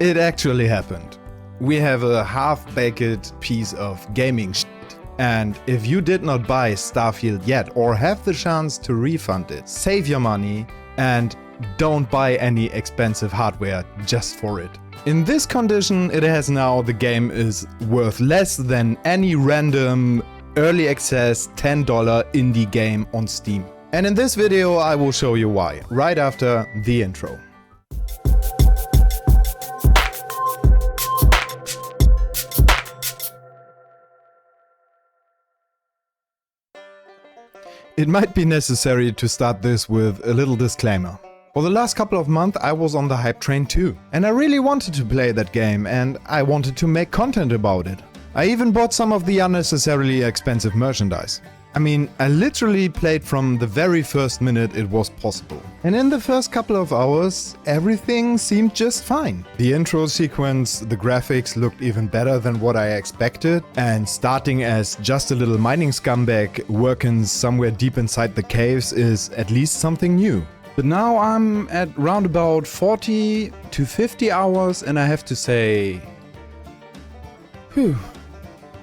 It actually happened. We have a half-baked piece of gaming shit. And if you did not buy STARFIELD yet or have the chance to refund it, save your money and don't buy any expensive hardware just for it. In this condition it has now, the game is worth less than any random early access $10 indie game on Steam. And in this video I will show you why, right after the intro. It might be necessary to start this with a little disclaimer. For the last couple of months I was on the hype train too, and I really wanted to play that game and I wanted to make content about it. I even bought some of the unnecessarily expensive merchandise. I mean, I literally played from the very first minute it was possible. And in the first couple of hours, everything seemed just fine. The intro sequence, the graphics looked even better than what I expected, and starting as just a little mining scumbag working somewhere deep inside the caves is at least something new. But now I'm at round about 40 to 50 hours and I have to say, whew.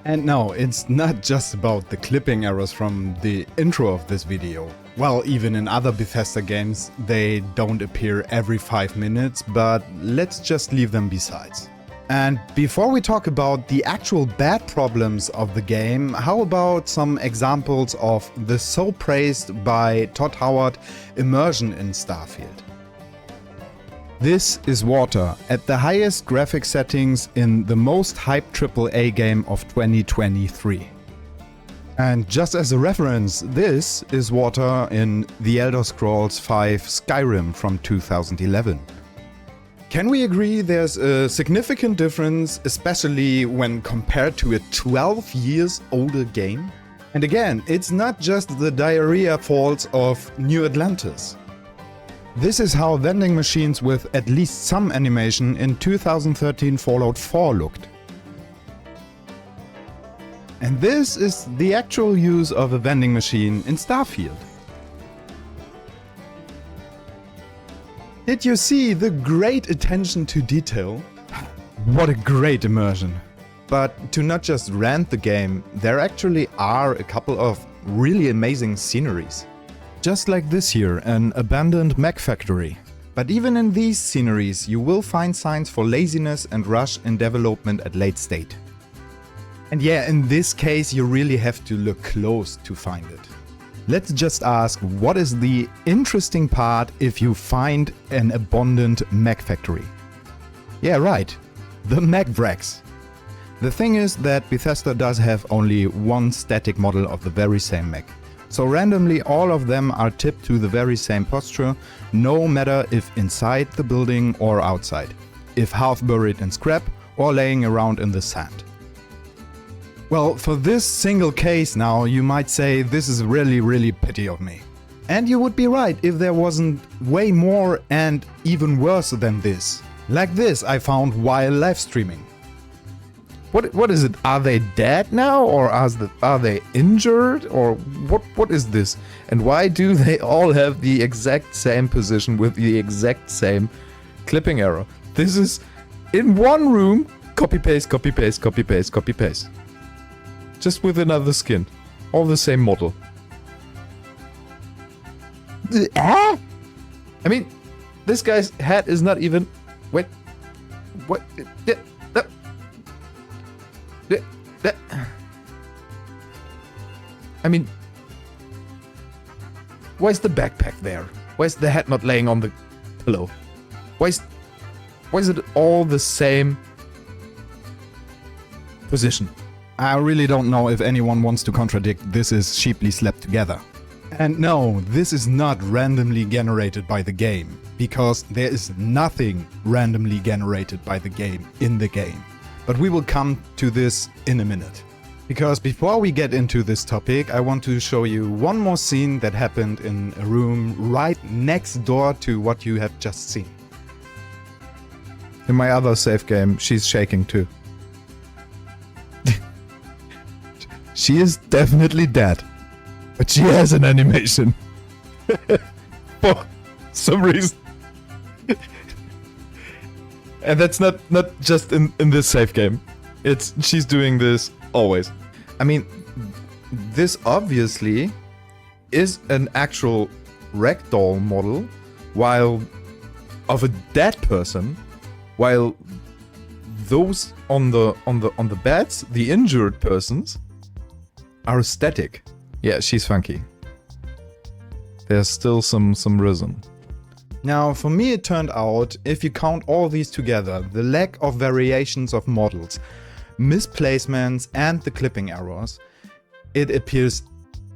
And no, it's not just about the clipping errors from the intro of this video. Well, even in other Bethesda games, they don't appear every 5 minutes, but let's just leave them besides. And before we talk about the actual bad problems of the game, how about some examples of the so praised by Todd Howard immersion in STARFIELD? This is water at the highest graphic settings in the most hyped AAA game of 2023. And just as a reference, this is water in The Elder Scrolls V Skyrim from 2011. Can we agree there's a significant difference, especially when compared to a 12 years older game? And again, it's not just the diarrhea faults of New Atlantis. This is how vending machines with at least some animation in 2013 Fallout 4 looked. And this is the actual use of a vending machine in STARFIELD. Did you see the great attention to detail? What a great immersion. But to not just rant the game, there actually are a couple of really amazing sceneries. Just like this here, an abandoned mech factory. But even in these sceneries you will find signs for laziness and rush in development at late state. And yeah, in this case you really have to look close to find it. Let's just ask, what is the interesting part if you find an abandoned mech factory? Yeah, right, the mech wrecks. The thing is that Bethesda does have only one static model of the very same mech. So randomly all of them are tipped to the very same posture, no matter if inside the building or outside, if half buried in scrap or laying around in the sand. Well, for this single case now, you might say this is really pity of me. And you would be right if there wasn't way more and even worse than this. Like this I found while live streaming. What is it? Are they dead now, or are they injured, or what is this? And why do they all have the exact same position with the exact same clipping error? This is in one room, copy paste, copy paste, copy paste, copy paste. Just with another skin, all the same model. I mean, this guy's head is not even. Wait, what? I mean, why is the backpack there? Why is the head not laying on the pillow? Why is it all the same position? I really don't know if anyone wants to contradict this is cheaply slapped together. And no, this is not randomly generated by the game, because there is nothing randomly generated by the game in the game. But we will come to this in a minute. Because before we get into this topic, I want to show you one more scene that happened in a room right next door to what you have just seen. In my other save game, she's shaking too. She is definitely dead, but she has an animation. For some reason. And that's not just in this safe game. She's doing this always. I mean, this obviously is an actual ragdoll model of a dead person, while those on the beds, the injured persons, are static. Yeah, she's funky. There's still some rhythm. Now, for me it turned out, if you count all these together, the lack of variations of models, misplacements and the clipping errors, it appears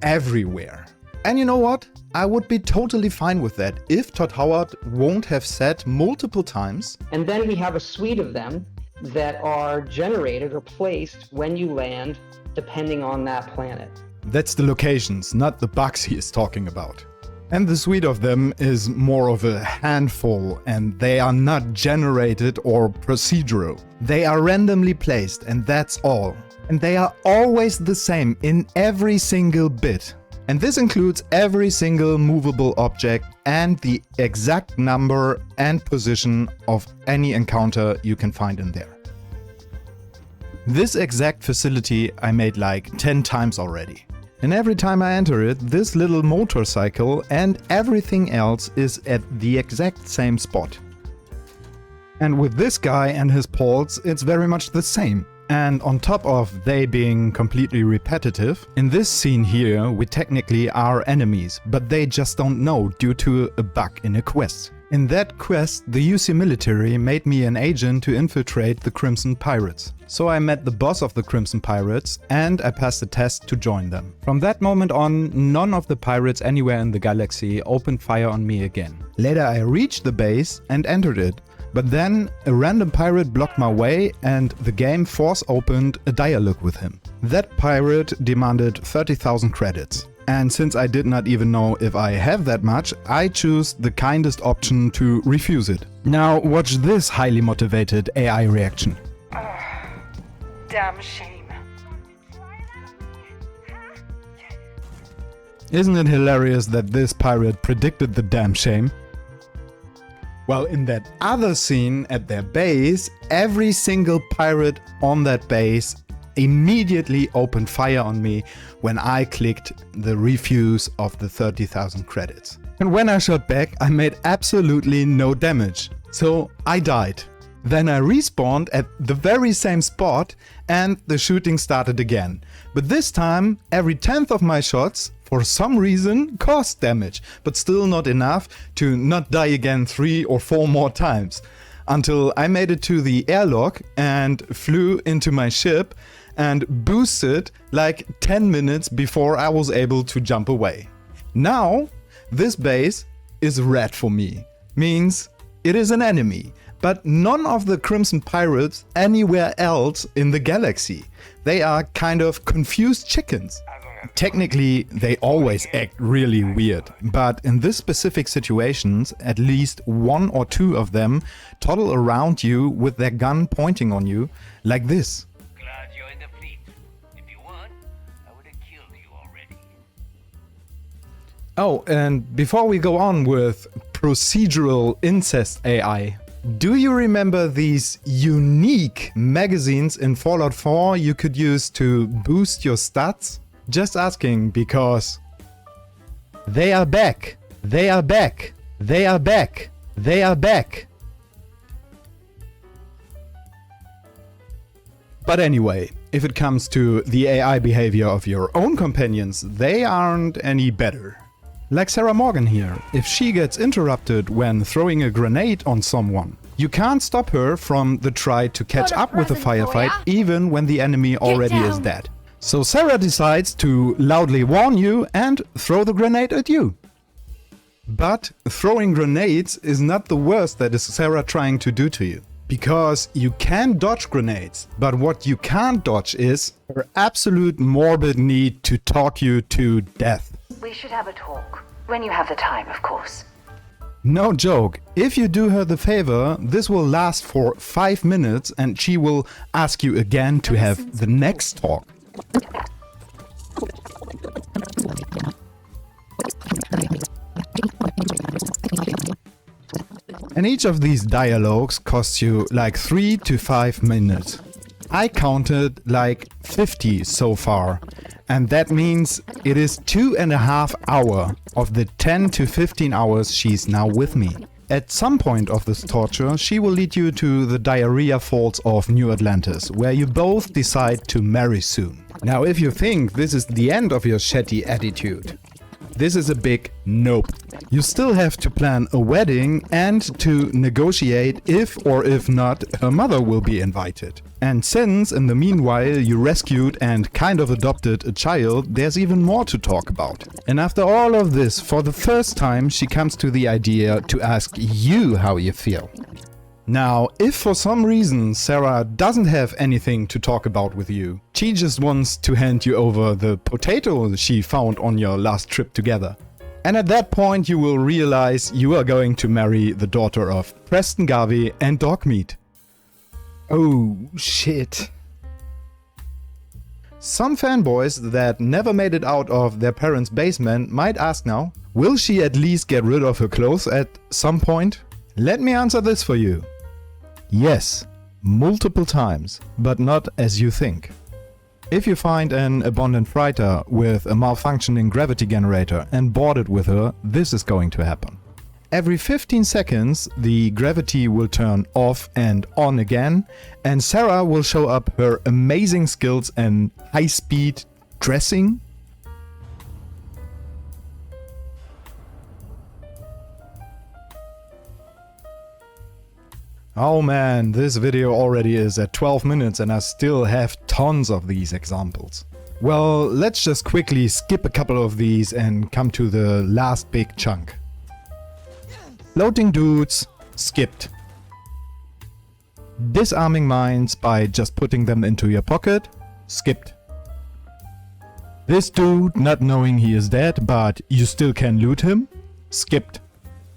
everywhere. And you know what? I would be totally fine with that if Todd Howard won't have said multiple times. And then we have a suite of them that are generated or placed when you land, depending on that planet. That's the locations, not the bugs he is talking about. And the suite of them is more of a handful, and they are not generated or procedural. They are randomly placed, and that's all. And they are always the same in every single bit. And this includes every single movable object and the exact number and position of any encounter you can find in there. This exact facility I made like 10 times already. And every time I enter it, this little motorcycle and everything else is at the exact same spot. And with this guy and his poles, it's very much the same. And on top of they being completely repetitive, in this scene here we technically are enemies, but they just don't know due to a bug in a quest. In that quest, the UC military made me an agent to infiltrate the Crimson Pirates. So I met the boss of the Crimson Pirates and I passed the test to join them. From that moment on, none of the pirates anywhere in the galaxy opened fire on me again. Later I reached the base and entered it, but then a random pirate blocked my way and the game force opened a dialogue with him. That pirate demanded 30,000 credits. And since I did not even know if I have that much, I choose the kindest option to refuse it. Now watch this highly motivated AI reaction. Damn shame. Isn't it hilarious that this pirate predicted the damn shame? Well, in that other scene at their base, every single pirate on that base immediately opened fire on me when I clicked the refuse of the 30,000 credits. And when I shot back, I made absolutely no damage. So I died. Then I respawned at the very same spot and the shooting started again. But this time, every 10th of my shots, for some reason, caused damage, but still not enough to not die again 3 or 4 more times. Until I made it to the airlock and flew into my ship and boosted like 10 minutes before I was able to jump away. Now, this base is red for me. Means it is an enemy. But none of the Crimson Pirates anywhere else in the galaxy. They are kind of confused chickens. Technically, they always act really weird, but in this specific situations, at least 1 or 2 of them toddle around you with their gun pointing on you, like this. Glad you're in the fleet. If you weren't, I would have killed you already. Oh, and before we go on with procedural incest AI, do you remember these unique magazines in Fallout 4 you could use to boost your stats? Just asking because they are back. They are back. They are back. They are back. But anyway, if it comes to the AI behavior of your own companions, they aren't any better. Like Sarah Morgan here, if she gets interrupted when throwing a grenade on someone, you can't stop her from the try to catch up with the firefight even when the enemy already is dead. So Sarah decides to loudly warn you and throw the grenade at you. But throwing grenades is not the worst that is Sarah trying to do to you. Because you can dodge grenades, but what you can't dodge is her absolute morbid need to talk you to death. We should have a talk. When you have the time, of course. No joke, if you do her the favor, this will last for 5 minutes and she will ask you again to have the next talk. And each of these dialogues costs you like 3 to 5 minutes. I counted like 50 so far, and that means it is 2.5 hours of the 10 to 15 hours she's now with me. At some point of this torture, she will lead you to the diarrhea falls of New Atlantis, where you both decide to marry soon. Now, if you think this is the end of your shetty attitude, this is a big nope. You still have to plan a wedding and to negotiate if or if not her mother will be invited. And since in the meanwhile you rescued and kind of adopted a child, there's even more to talk about. And after all of this, for the first time she comes to the idea to ask you how you feel. Now, if for some reason Sarah doesn't have anything to talk about with you, she just wants to hand you over the potato she found on your last trip together. And at that point you will realize you are going to marry the daughter of Preston Garvey and Dogmeat. Oh shit. Some fanboys that never made it out of their parents' basement might ask now, will she at least get rid of her clothes at some point? Let me answer this for you. Yes, multiple times, but not as you think. If you find an abundant freighter with a malfunctioning gravity generator and board it with her, this is going to happen. Every 15 seconds the gravity will turn off and on again, and Sarah will show up her amazing skills and high-speed dressing. Oh man, this video already is at 12 minutes and I still have tons of these examples. Well, let's just quickly skip a couple of these and come to the last big chunk. Floating dudes, skipped. Disarming mines by just putting them into your pocket, skipped. This dude not knowing he is dead but you still can loot him, skipped.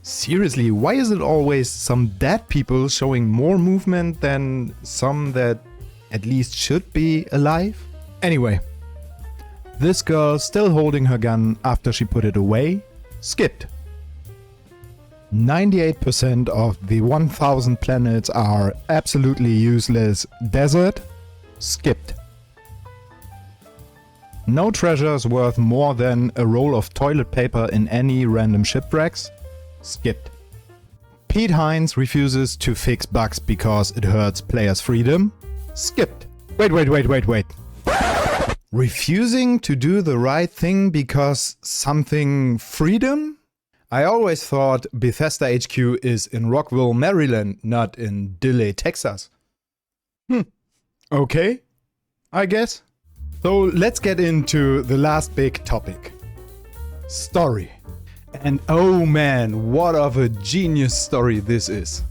Seriously, why is it always some dead people showing more movement than some that at least should be alive? Anyway, this girl still holding her gun after she put it away, skipped. 98% of the 1000 planets are absolutely useless desert, skipped. No treasures worth more than a roll of toilet paper in any random shipwrecks, skipped. Pete Hines refuses to fix bugs because it hurts players' freedom, skipped. Wait. Refusing to do the right thing because something freedom? I always thought Bethesda HQ is in Rockville, Maryland, not in Dilley, Texas. Okay, I guess. So let's get into the last big topic. Story. And oh man, what of a genius story this is.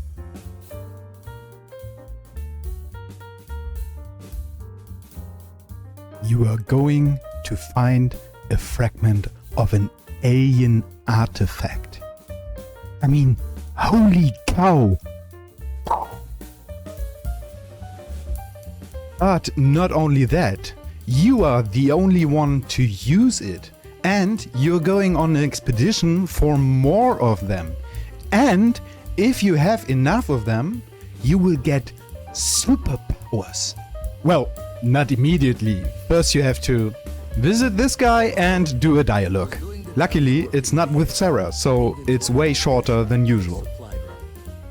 You are going to find a fragment of an alien artifact. I mean, holy cow! But not only that, you are the only one to use it. And you're going on an expedition for more of them. And if you have enough of them, you will get superpowers. Well, not immediately. First you have to visit this guy and do a dialogue. Luckily, it's not with Sarah, so it's way shorter than usual.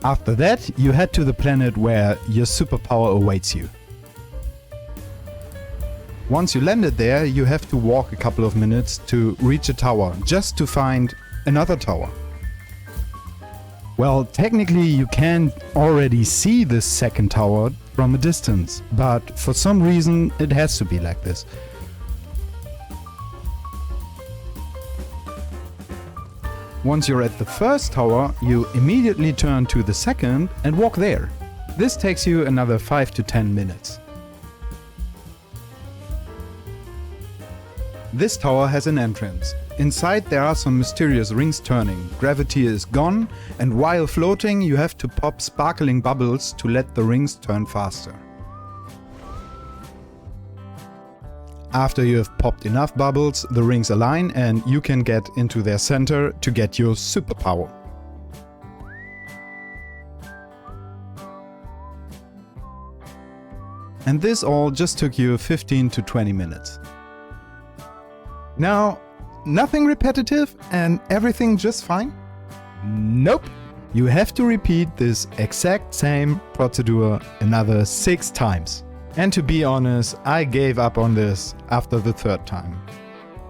After that, you head to the planet where your superpower awaits you. Once you landed there, you have to walk a couple of minutes to reach a tower, just to find another tower. Well, technically you can already see this second tower from a distance, but for some reason it has to be like this. Once you're at the first tower, you immediately turn to the second and walk there. This takes you another 5 to 10 minutes. This tower has an entrance. Inside there are some mysterious rings turning, gravity is gone, and while floating you have to pop sparkling bubbles to let the rings turn faster. After you have popped enough bubbles, the rings align and you can get into their center to get your superpower. And this all just took you 15 to 20 minutes. Now, nothing repetitive and everything just fine? Nope. You have to repeat this exact same procedure another 6 times. And to be honest, I gave up on this after the 3rd time.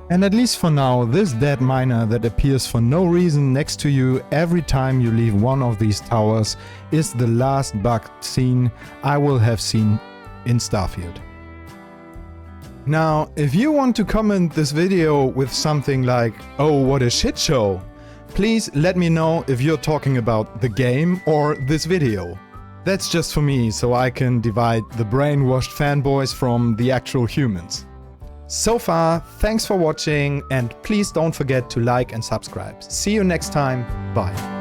And at least for now, this dead miner that appears for no reason next to you every time you leave one of these towers is the last bug scene I will have seen in Starfield. Now, if you want to comment this video with something like, "Oh, what a shit show," please let me know if you're talking about the game or this video. That's just for me, so I can divide the brainwashed fanboys from the actual humans. So far, thanks for watching and please don't forget to like and subscribe. See you next time. Bye.